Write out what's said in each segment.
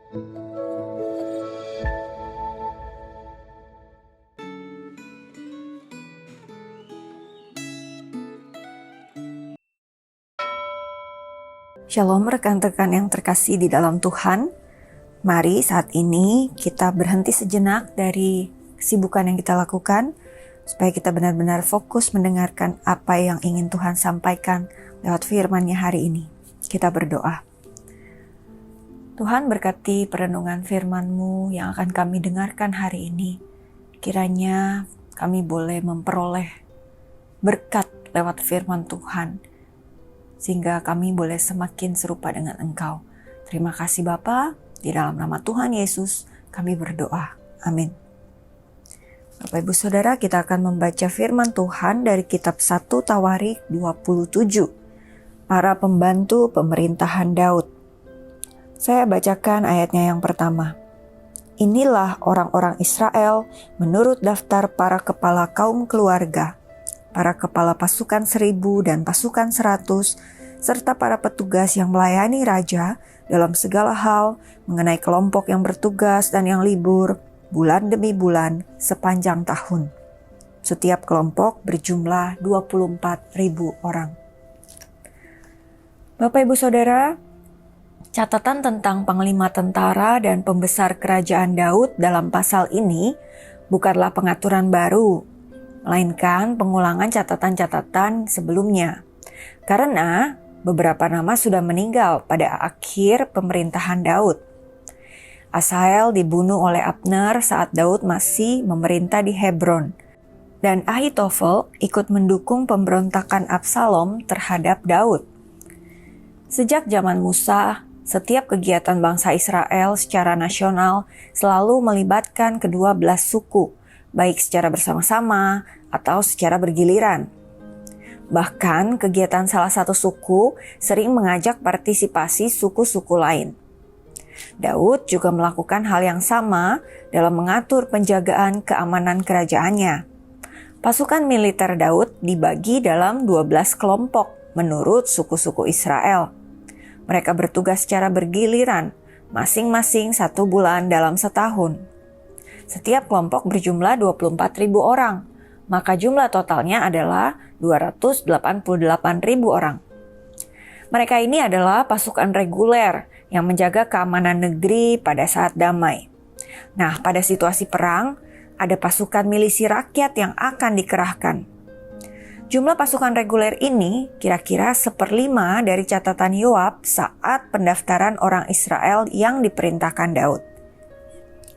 Shalom rekan-rekan yang terkasih di dalam Tuhan. Mari saat ini kita berhenti sejenak dari kesibukan yang kita lakukan, supaya kita benar-benar fokus mendengarkan apa yang ingin Tuhan sampaikan lewat firman-Nya hari ini. Kita berdoa. Tuhan, berkati perenungan firman-Mu yang akan kami dengarkan hari ini. Kiranya kami boleh memperoleh berkat lewat firman Tuhan, sehingga kami boleh semakin serupa dengan Engkau. Terima kasih Bapa, di dalam nama Tuhan Yesus kami berdoa. Amin. Bapak Ibu Saudara, kita akan membaca firman Tuhan dari kitab 1 Tawarik 27, para pembantu pemerintahan Daud. Saya bacakan ayatnya yang pertama. Inilah orang-orang Israel menurut daftar para kepala kaum keluarga, para kepala pasukan 1000 dan pasukan 100, serta para petugas yang melayani raja dalam segala hal mengenai kelompok yang bertugas dan yang libur, bulan demi bulan sepanjang tahun. Setiap kelompok berjumlah 24.000 orang. Bapak Ibu Saudara, catatan tentang panglima tentara dan pembesar kerajaan Daud dalam pasal ini bukanlah pengaturan baru, melainkan pengulangan catatan-catatan sebelumnya. Karena beberapa nama sudah meninggal pada akhir pemerintahan Daud. Asael dibunuh oleh Abner saat Daud masih memerintah di Hebron. Dan Ahitofel ikut mendukung pemberontakan Absalom terhadap Daud. Sejak zaman Musa, setiap kegiatan bangsa Israel secara nasional selalu melibatkan kedua belas suku, baik secara bersama-sama atau secara bergiliran. Bahkan kegiatan salah satu suku sering mengajak partisipasi suku-suku lain. Daud juga melakukan hal yang sama dalam mengatur penjagaan keamanan kerajaannya. Pasukan militer Daud dibagi dalam 12 kelompok menurut suku-suku Israel. Mereka bertugas secara bergiliran, masing-masing 1 bulan dalam setahun. Setiap kelompok berjumlah 24.000 orang, maka jumlah totalnya adalah 288.000 orang. Mereka ini adalah pasukan reguler yang menjaga keamanan negeri pada saat damai. Nah, pada situasi perang, ada pasukan milisi rakyat yang akan dikerahkan. Jumlah pasukan reguler ini kira-kira 1/5 dari catatan Yoab saat pendaftaran orang Israel yang diperintahkan Daud.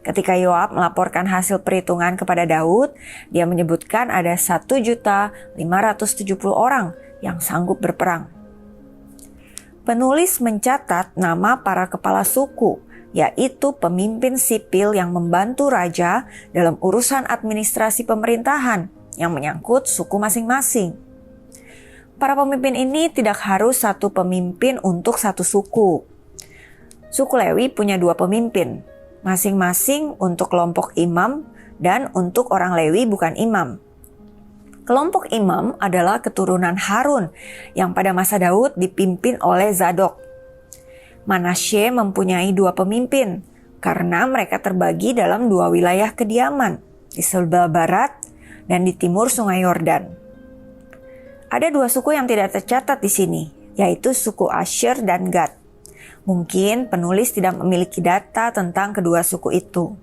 Ketika Yoab melaporkan hasil perhitungan kepada Daud, dia menyebutkan ada 1.570.000 orang yang sanggup berperang. Penulis mencatat nama para kepala suku, yaitu pemimpin sipil yang membantu raja dalam urusan administrasi pemerintahan yang menyangkut suku masing-masing. Para pemimpin ini tidak harus satu pemimpin untuk satu suku. Suku Lewi punya 2 pemimpin, masing-masing untuk kelompok imam dan untuk orang Lewi bukan imam. Kelompok imam adalah keturunan Harun yang pada masa Daud dipimpin oleh Zadok. Manasye mempunyai 2 pemimpin karena mereka terbagi dalam 2 wilayah kediaman, di sebelah barat dan di timur Sungai Yordan. Ada 2 suku yang tidak tercatat di sini, yaitu suku Asher dan Gad. Mungkin penulis tidak memiliki data tentang kedua suku itu.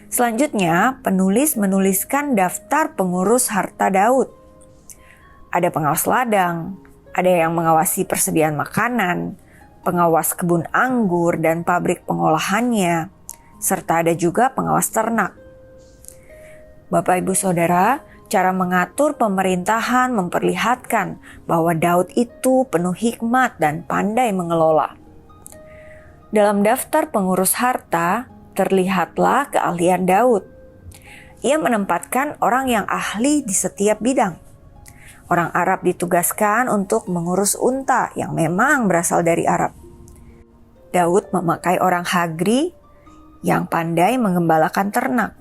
Selanjutnya, penulis menuliskan daftar pengurus harta Daud. Ada pengawas ladang, ada yang mengawasi persediaan makanan, pengawas kebun anggur dan pabrik pengolahannya, serta ada juga pengawas ternak. Bapak Ibu Saudara, cara mengatur pemerintahan memperlihatkan bahwa Daud itu penuh hikmat dan pandai mengelola. Dalam daftar pengurus harta, terlihatlah keahlian Daud. Ia menempatkan orang yang ahli di setiap bidang. Orang Arab ditugaskan untuk mengurus unta yang memang berasal dari Arab. Daud memakai orang Hagri yang pandai mengembalakan ternak.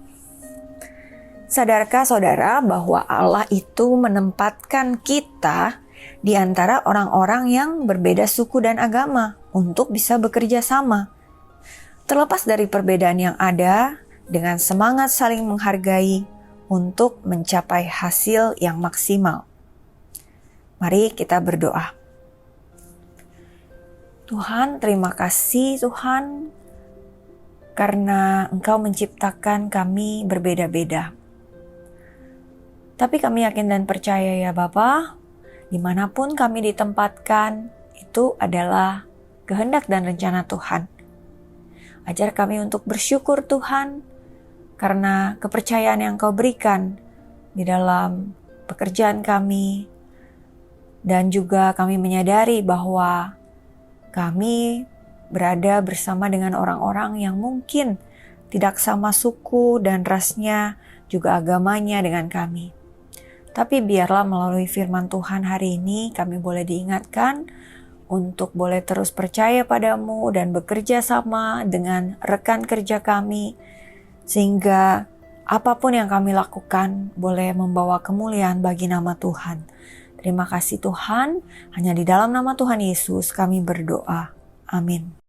Sadarkah saudara bahwa Allah itu menempatkan kita di antara orang-orang yang berbeda suku dan agama untuk bisa bekerja sama? Terlepas dari perbedaan yang ada, dengan semangat saling menghargai untuk mencapai hasil yang maksimal. Mari kita berdoa. Tuhan, terima kasih Tuhan, karena Engkau menciptakan kami berbeda-beda. Tapi kami yakin dan percaya ya Bapa, dimanapun kami ditempatkan, itu adalah kehendak dan rencana Tuhan. Ajar kami untuk bersyukur Tuhan, karena kepercayaan yang Kau berikan di dalam pekerjaan kami, dan juga kami menyadari bahwa kami berada bersama dengan orang-orang yang mungkin tidak sama suku dan rasnya, juga agamanya dengan kami. Tapi biarlah melalui firman Tuhan hari ini kami boleh diingatkan untuk boleh terus percaya padamu dan bekerja sama dengan rekan kerja kami, sehingga apapun yang kami lakukan boleh membawa kemuliaan bagi nama Tuhan. Terima kasih Tuhan, hanya di dalam nama Tuhan Yesus kami berdoa. Amin.